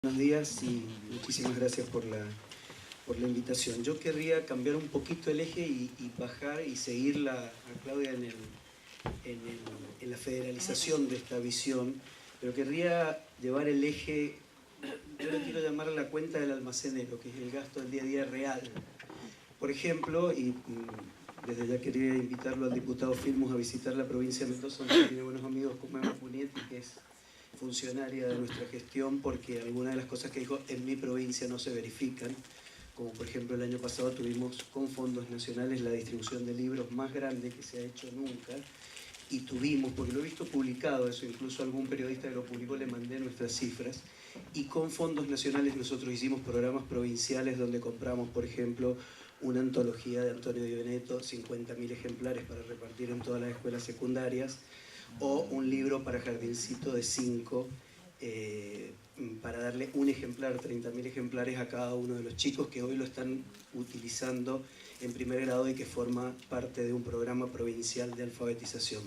Buenos días y muchísimas gracias por la invitación. Yo querría cambiar un poquito el eje y bajar y seguir a Claudia en la federalización de esta visión, pero querría llevar el eje, yo le quiero llamar la cuenta del almacenero, que es el gasto del día a día real. Por ejemplo, y desde ya quería invitarlo al diputado Filmus a visitar la provincia de Mendoza, donde tiene buenos amigos como Emma Punietti, que es funcionaria de nuestra gestión, porque algunas de las cosas que dijo en mi provincia no se verifican, como por ejemplo el año pasado tuvimos con fondos nacionales la distribución de libros más grande que se ha hecho nunca, y tuvimos, porque lo he visto publicado eso, incluso algún periodista que lo publicó le mandé nuestras cifras, y con fondos nacionales nosotros hicimos programas provinciales donde compramos, por ejemplo, una antología de Antonio Di Benedetto, 50.000 ejemplares para repartir en todas las escuelas secundarias, o un libro para jardincito de 5, para darle un ejemplar, 30.000 ejemplares a cada uno de los chicos que hoy lo están utilizando en primer grado y que forma parte de un programa provincial de alfabetización.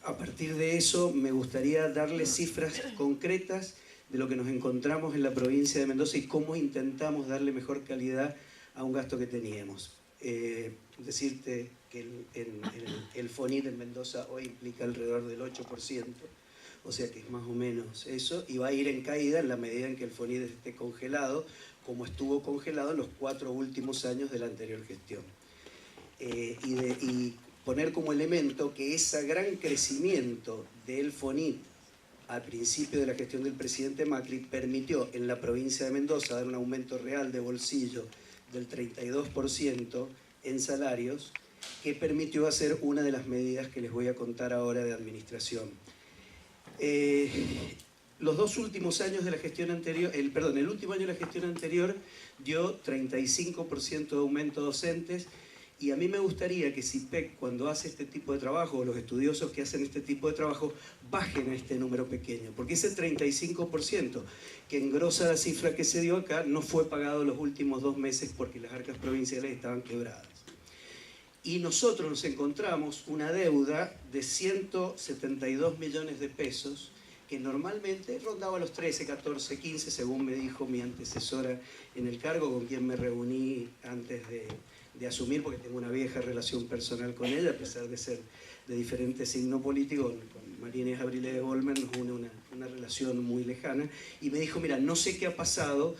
A partir de eso me gustaría darle cifras concretas de lo que nos encontramos en la provincia de Mendoza y cómo intentamos darle mejor calidad a un gasto que teníamos. Decirte que el FONIT en Mendoza hoy implica alrededor del 8%, o sea que es más o menos eso, y va a ir en caída en la medida en que el FONIT esté congelado, como estuvo congelado en los 4 últimos años de la anterior gestión. Y poner como elemento que ese gran crecimiento del FONIT al principio de la gestión del presidente Macri permitió en la provincia de Mendoza dar un aumento real de bolsillo del 32% en salarios, que permitió hacer una de las medidas que les voy a contar ahora de administración. Los 2 últimos años de la gestión anterior, el último año de la gestión anterior dio 35% de aumento de docentes, y a mí me gustaría que CIPEC, cuando hace este tipo de trabajo, o los estudiosos que hacen este tipo de trabajo, bajen a este número pequeño, porque ese 35% que engrosa la cifra que se dio acá no fue pagado los últimos 2 meses porque las arcas provinciales estaban quebradas. Y nosotros nos encontramos una deuda de 172 millones de pesos, que normalmente rondaba los 13, 14, 15, según me dijo mi antecesora en el cargo, con quien me reuní antes de asumir, porque tengo una vieja relación personal con ella, a pesar de ser de diferente signo político. Con María Inés Abrilé de Goldman nos une una relación muy lejana, y me dijo, mira, no sé qué ha pasado,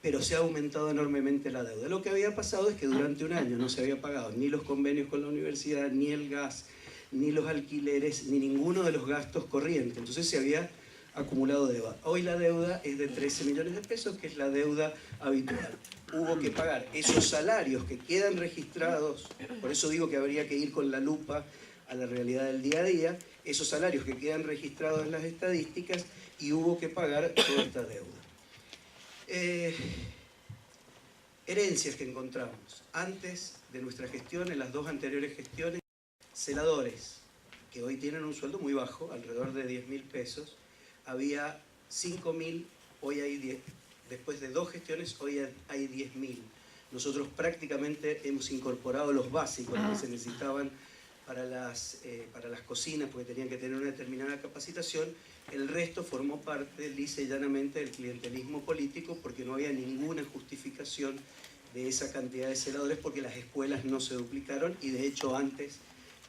pero se ha aumentado enormemente la deuda. Lo que había pasado es que durante un año no se había pagado ni los convenios con la universidad, ni el gas, ni los alquileres, ni ninguno de los gastos corrientes. Entonces se había acumulado deuda. Hoy la deuda es de 13 millones de pesos, que es la deuda habitual. Hubo que pagar esos salarios que quedan registrados, por eso digo que habría que ir con la lupa a la realidad del día a día, esos salarios que quedan registrados en las estadísticas, y hubo que pagar toda esta deuda. Herencias que encontramos antes de nuestra gestión, en las 2 anteriores gestiones: celadores, que hoy tienen un sueldo muy bajo, alrededor de 10.000 pesos, había 5.000, hoy hay 10, después de 2 gestiones hoy hay 10.000. Nosotros prácticamente hemos incorporado los básicos que se necesitaban para las cocinas, porque tenían que tener una determinada capacitación. El resto formó parte lisa y llanamente del clientelismo político, porque no había ninguna justificación de esa cantidad de celadores, porque las escuelas no se duplicaron y de hecho antes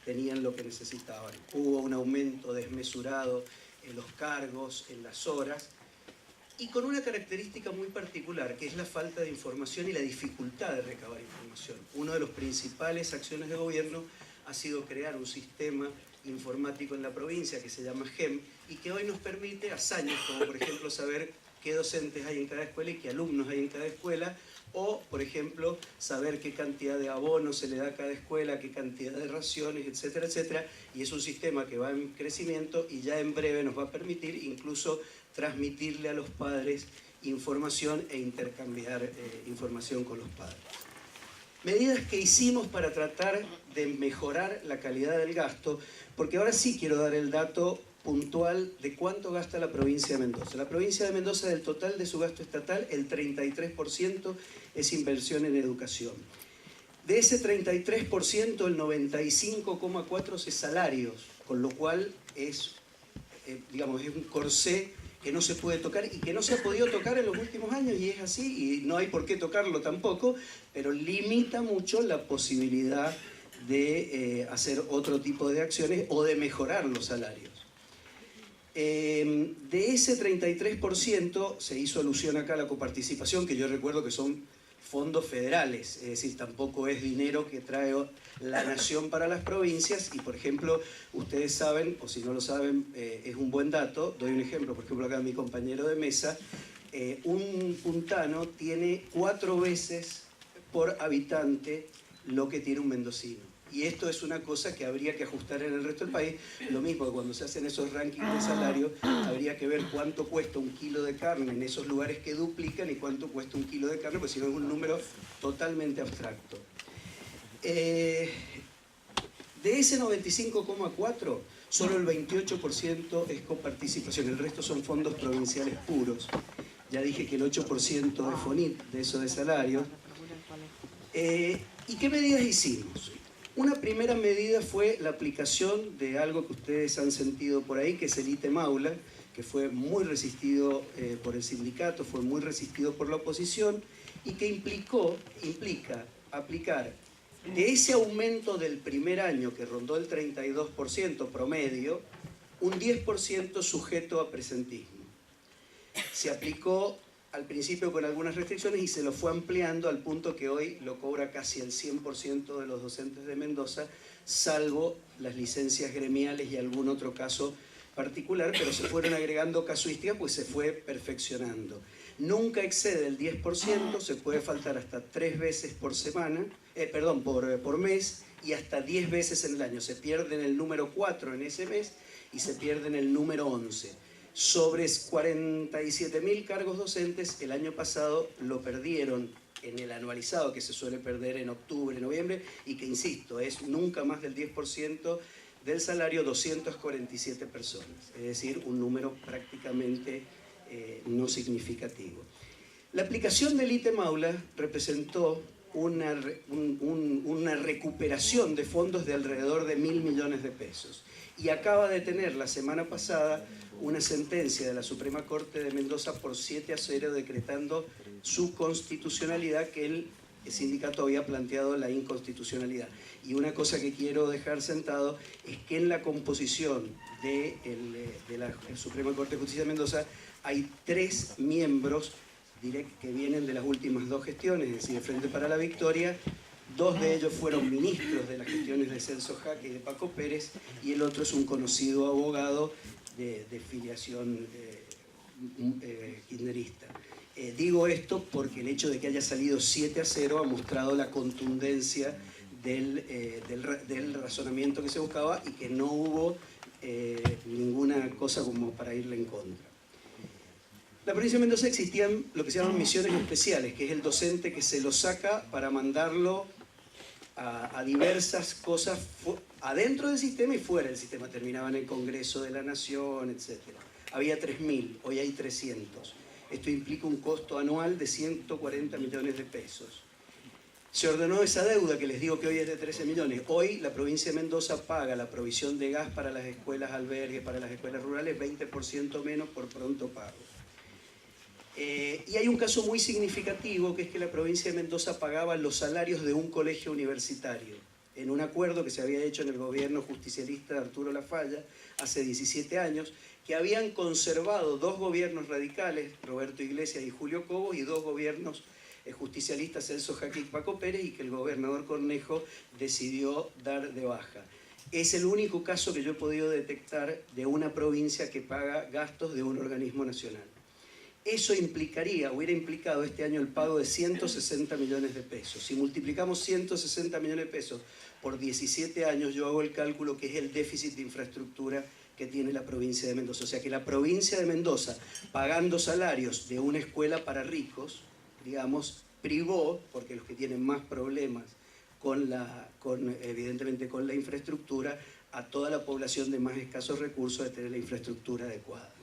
tenían lo que necesitaban. Hubo un aumento desmesurado en los cargos, en las horas, y con una característica muy particular, que es la falta de información y la dificultad de recabar información. Una de las principales acciones de gobierno ha sido crear un sistema informático en la provincia que se llama GEM, y que hoy nos permite hazañas como por ejemplo saber qué docentes hay en cada escuela y qué alumnos hay en cada escuela, o por ejemplo saber qué cantidad de abono se le da a cada escuela, qué cantidad de raciones, etcétera, etcétera. Y es un sistema que va en crecimiento y ya en breve nos va a permitir incluso transmitirle a los padres información e intercambiar información con los padres. Medidas que hicimos para tratar de mejorar la calidad del gasto, porque ahora sí quiero dar el dato puntual de cuánto gasta la provincia de Mendoza. La provincia de Mendoza, del total de su gasto estatal, el 33% es inversión en educación. De ese 33%, el 95,4% es salarios, con lo cual es un corsé que no se puede tocar y que no se ha podido tocar en los últimos años, y es así, y no hay por qué tocarlo tampoco, pero limita mucho la posibilidad de hacer otro tipo de acciones o de mejorar los salarios. De ese 33% se hizo alusión acá a la coparticipación, que yo recuerdo que son fondos federales, es decir, tampoco es dinero que trae la nación para las provincias, y por ejemplo, ustedes saben, o si no lo saben, es un buen dato, doy un ejemplo, por ejemplo acá mi compañero de mesa, un puntano tiene 4 veces por habitante lo que tiene un mendocino. Y esto es una cosa que habría que ajustar en el resto del país. Lo mismo que cuando se hacen esos rankings de salario, habría que ver cuánto cuesta un kilo de carne en esos lugares que duplican y cuánto cuesta un kilo de carne, porque si no es un número totalmente abstracto. De ese 95,4, solo el 28% es coparticipación, el resto son fondos provinciales puros. Ya dije que el 8% de FONIT, de eso de salario. ¿Y qué medidas hicimos? Una primera medida fue la aplicación de algo que ustedes han sentido por ahí, que es el ITE Maula, que fue muy resistido por el sindicato, fue muy resistido por la oposición, y que implica aplicar de ese aumento del primer año, que rondó el 32% promedio, un 10% sujeto a presentismo. Se aplicó al principio con algunas restricciones y se lo fue ampliando al punto que hoy lo cobra casi el 100% de los docentes de Mendoza, salvo las licencias gremiales y algún otro caso particular, pero se fueron agregando casuísticas, pues se fue perfeccionando. Nunca excede el 10%, se puede faltar hasta 3 veces por semana, por mes, y hasta 10 veces en el año. Se pierde en el número 4 en ese mes y se pierde en el número 11. Sobre 47.000 cargos docentes, el año pasado lo perdieron en el anualizado, que se suele perder en octubre, noviembre, y que, insisto, es nunca más del 10% del salario, 247 personas. Es decir, un número prácticamente no significativo. La aplicación del ITE Maula representó una recuperación de fondos de alrededor de 1.000 millones de pesos. Y acaba de tener la semana pasada una sentencia de la Suprema Corte de Mendoza por 7-0 decretando su constitucionalidad, que el sindicato había planteado la inconstitucionalidad. Y una cosa que quiero dejar sentado es que en la composición de la Suprema Corte de Justicia de Mendoza hay 3 miembros que vienen de las últimas 2 gestiones, es decir, de Frente para la Victoria. 2 de ellos fueron ministros de las gestiones de Celso Jaque y de Paco Pérez, y el otro es un conocido abogado de filiación kirchnerista. Digo esto porque el hecho de que haya salido 7-0 ha mostrado la contundencia del razonamiento que se buscaba y que no hubo ninguna cosa como para irle en contra. En la provincia de Mendoza existían lo que se llaman misiones especiales, que es el docente que se lo saca para mandarlo a diversas cosas adentro del sistema y fuera del sistema. Terminaba en el Congreso de la Nación, etc. Había 3.000, hoy hay 300. Esto implica un costo anual de 140 millones de pesos. Se ordenó esa deuda, que les digo que hoy es de 13 millones. Hoy la provincia de Mendoza paga la provisión de gas para las escuelas albergues, para las escuelas rurales, 20% menos por pronto pago. Y hay un caso muy significativo, que es que la provincia de Mendoza pagaba los salarios de un colegio universitario, en un acuerdo que se había hecho en el gobierno justicialista de Arturo Lafalla hace 17 años, que habían conservado 2 gobiernos radicales, Roberto Iglesias y Julio Cobos, y 2 gobiernos justicialistas, Celso Jaque y Paco Pérez, y que el gobernador Cornejo decidió dar de baja. Es el único caso que yo he podido detectar de una provincia que paga gastos de un organismo nacional. Eso hubiera implicado este año el pago de 160 millones de pesos. Si multiplicamos 160 millones de pesos por 17 años, yo hago el cálculo que es el déficit de infraestructura que tiene la provincia de Mendoza. O sea que la provincia de Mendoza, pagando salarios de una escuela para ricos, digamos, privó, porque los que tienen más problemas evidentemente con la infraestructura, a toda la población de más escasos recursos de tener la infraestructura adecuada.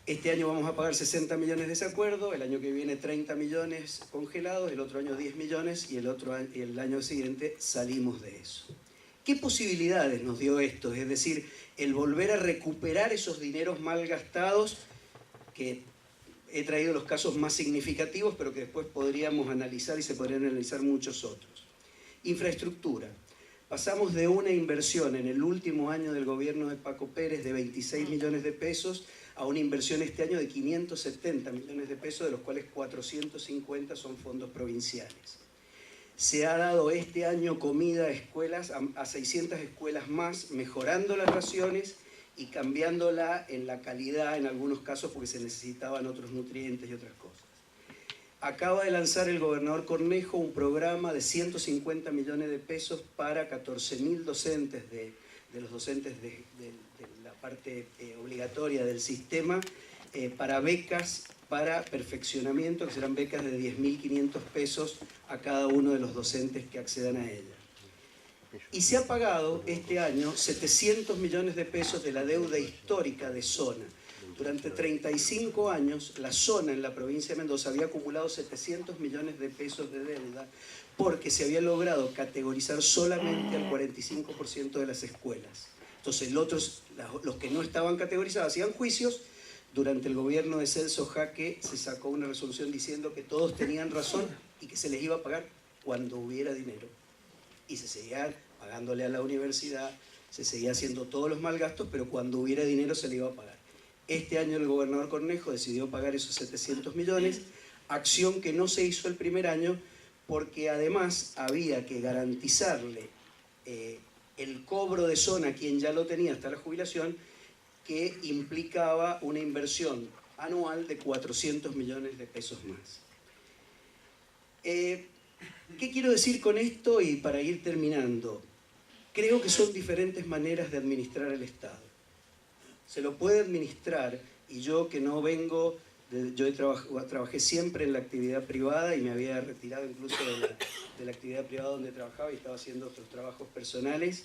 Este año vamos a pagar 60 millones de ese acuerdo, el año que viene 30 millones congelados, el otro año 10 millones y el año siguiente salimos de eso. ¿Qué posibilidades nos dio esto? Es decir, el volver a recuperar esos dineros mal gastados, que he traído los casos más significativos, pero que después podríamos analizar y se podrían analizar muchos otros. Infraestructura. Pasamos de una inversión en el último año del gobierno de Paco Pérez de 26 millones de pesos a una inversión este año de 570 millones de pesos, de los cuales 450 son fondos provinciales. Se ha dado este año comida a escuelas, a 600 escuelas más, mejorando las raciones y cambiándola en la calidad en algunos casos porque se necesitaban otros nutrientes y otras cosas. Acaba de lanzar el gobernador Cornejo un programa de 150 millones de pesos para 14.000 docentes de los docentes de la parte obligatoria del sistema para becas para perfeccionamiento, que serán becas de 10.500 pesos a cada uno de los docentes que accedan a ella. Y se ha pagado este año 700 millones de pesos de la deuda histórica de zona. Durante 35 años, la zona en la provincia de Mendoza había acumulado 700 millones de pesos de deuda porque se había logrado categorizar solamente al 45% de las escuelas. Entonces, los que no estaban categorizados hacían juicios. Durante el gobierno de Celso Jaque se sacó una resolución diciendo que todos tenían razón y que se les iba a pagar cuando hubiera dinero. Y se seguía pagándole a la universidad, se seguía haciendo todos los malgastos, pero cuando hubiera dinero se le iba a pagar. Este año el gobernador Cornejo decidió pagar esos 700 millones, acción que no se hizo el primer año porque además había que garantizarle el cobro de zona a quien ya lo tenía hasta la jubilación, que implicaba una inversión anual de 400 millones de pesos más. ¿Qué quiero decir con esto? Y para ir terminando, creo que son diferentes maneras de administrar el Estado. Se lo puede administrar, y yo que no vengo, trabajé siempre en la actividad privada y me había retirado incluso de la actividad privada donde trabajaba y estaba haciendo otros trabajos personales,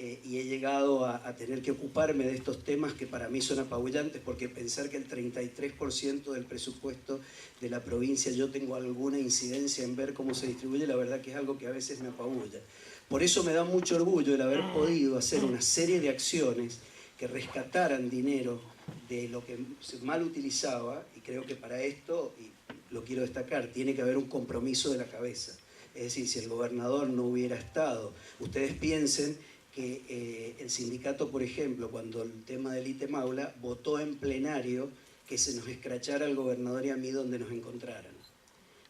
y he llegado a tener que ocuparme de estos temas que para mí son apabullantes, porque pensar que el 33% del presupuesto de la provincia yo tengo alguna incidencia en ver cómo se distribuye, la verdad que es algo que a veces me apabulla. Por eso me da mucho orgullo el haber podido hacer una serie de acciones que rescataran dinero de lo que se mal utilizaba, y creo que para esto, y lo quiero destacar, tiene que haber un compromiso de la cabeza. Es decir, si el gobernador no hubiera estado, ustedes piensen que el sindicato, por ejemplo, cuando el tema del ITE Maula, votó en plenario que se nos escrachara al gobernador y a mí donde nos encontraran.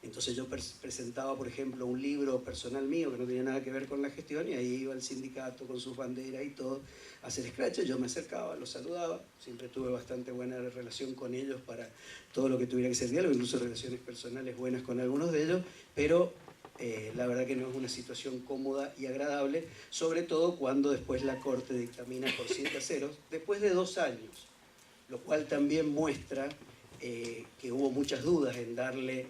Entonces yo presentaba, por ejemplo, un libro personal mío que no tenía nada que ver con la gestión, y ahí iba el sindicato con sus banderas y todo a hacer escraches. Yo me acercaba, los saludaba, siempre tuve bastante buena relación con ellos para todo lo que tuviera que ser diálogo, incluso relaciones personales buenas con algunos de ellos, pero la verdad que no es una situación cómoda y agradable, sobre todo cuando después la Corte dictamina por 7-0, después de 2 años, lo cual también muestra que hubo muchas dudas en darle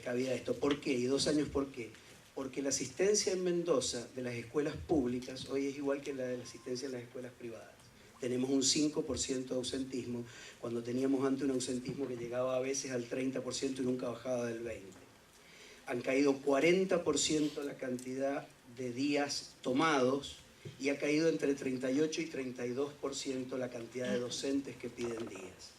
cabida a esto. ¿Por qué? ¿Y 2 años por qué? Porque la asistencia en Mendoza de las escuelas públicas hoy es igual que la de la asistencia en las escuelas privadas. Tenemos un 5% de ausentismo, cuando teníamos antes un ausentismo que llegaba a veces al 30% y nunca bajaba del 20%. Han caído 40% la cantidad de días tomados y ha caído entre 38 y 32% la cantidad de docentes que piden días.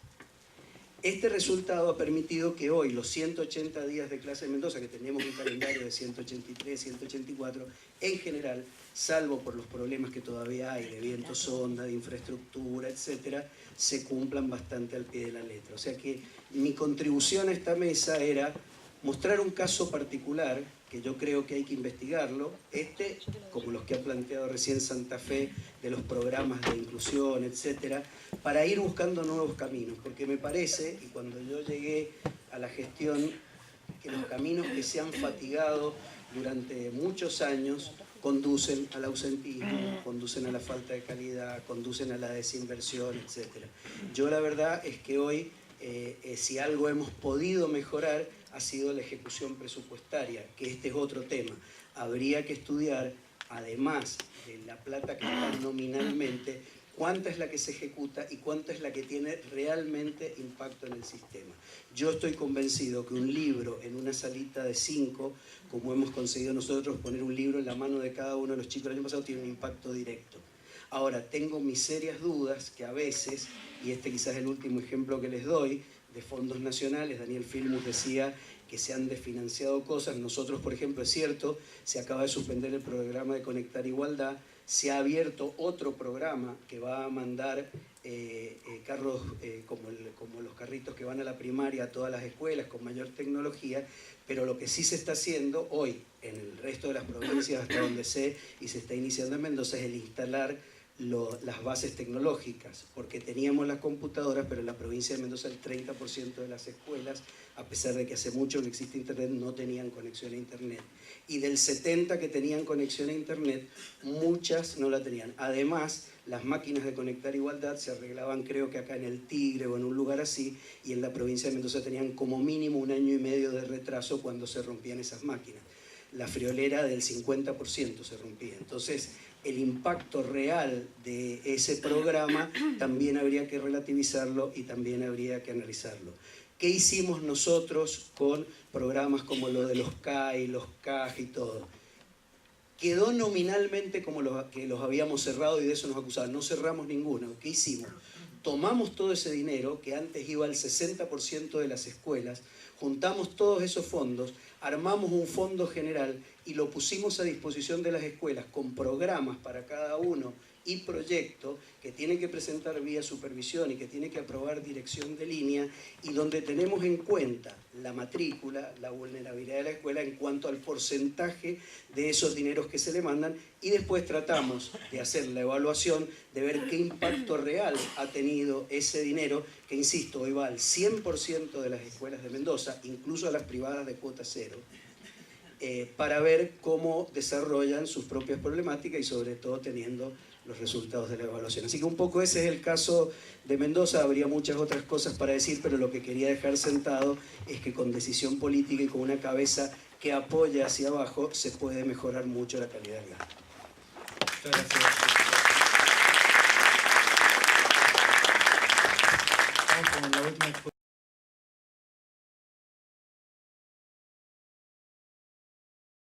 Este resultado ha permitido que hoy los 180 días de clase en Mendoza, que teníamos un calendario de 183, 184, en general, salvo por los problemas que todavía hay de viento sonda, de infraestructura, etcétera, se cumplan bastante al pie de la letra. O sea que mi contribución a esta mesa era mostrar un caso particular, que yo creo que hay que investigarlo, como los que ha planteado recién Santa Fe, de los programas de inclusión, etcétera, para ir buscando nuevos caminos, porque me parece, y cuando yo llegué a la gestión, que los caminos que se han fatigado durante muchos años conducen al ausentismo, conducen a la falta de calidad, conducen a la desinversión, etcétera. Yo la verdad es que hoy, si algo hemos podido mejorar, ha sido la ejecución presupuestaria, que este es otro tema. Habría que estudiar, además de la plata que está nominalmente, cuánta es la que se ejecuta y cuánta es la que tiene realmente impacto en el sistema. Yo estoy convencido que un libro en una salita de 5, como hemos conseguido nosotros poner un libro en la mano de cada uno de los chicos el año pasado, tiene un impacto directo. Ahora, tengo mis serias dudas que a veces, y este quizás es el último ejemplo que les doy, de fondos nacionales, Daniel Filmus decía que se han desfinanciado cosas. Nosotros, por ejemplo, es cierto, se acaba de suspender el programa de Conectar Igualdad, se ha abierto otro programa que va a mandar carros como los carritos que van a la primaria a todas las escuelas con mayor tecnología, pero lo que sí se está haciendo hoy en el resto de las provincias, hasta donde sé, y se está iniciando en Mendoza, es el instalar las bases tecnológicas, porque teníamos las computadoras, pero en la provincia de Mendoza el 30% de las escuelas, a pesar de que hace mucho que existe internet, no tenían conexión a internet. Y del 70% que tenían conexión a internet, muchas no la tenían. Además, las máquinas de Conectar Igualdad se arreglaban, creo que acá en el Tigre o en un lugar así, y en la provincia de Mendoza tenían como mínimo 1 año y medio de retraso cuando se rompían esas máquinas. La friolera del 50% se rompía. Entonces, el impacto real de ese programa también habría que relativizarlo y también habría que analizarlo. ¿Qué hicimos nosotros con programas como lo de los CAI, los CAJ y todo? Quedó nominalmente como que los habíamos cerrado y de eso nos acusaban. No cerramos ninguno. ¿Qué hicimos? Tomamos todo ese dinero, que antes iba al 60% de las escuelas, juntamos todos esos fondos, armamos un fondo general y lo pusimos a disposición de las escuelas con programas para cada uno y proyecto que tiene que presentar vía supervisión y que tiene que aprobar dirección de línea, y donde tenemos en cuenta la matrícula, la vulnerabilidad de la escuela en cuanto al porcentaje de esos dineros que se le mandan, y después tratamos de hacer la evaluación, de ver qué impacto real ha tenido ese dinero, que insisto, hoy va al 100% de las escuelas de Mendoza, incluso a las privadas de cuota cero, para ver cómo desarrollan sus propias problemáticas y sobre todo teniendo los resultados de la evaluación. Así que un poco ese es el caso de Mendoza. Habría muchas otras cosas para decir, pero lo que quería dejar sentado es que con decisión política y con una cabeza que apoya hacia abajo se puede mejorar mucho la calidad del gasto. Muchas gracias. Vamos con la última exposición.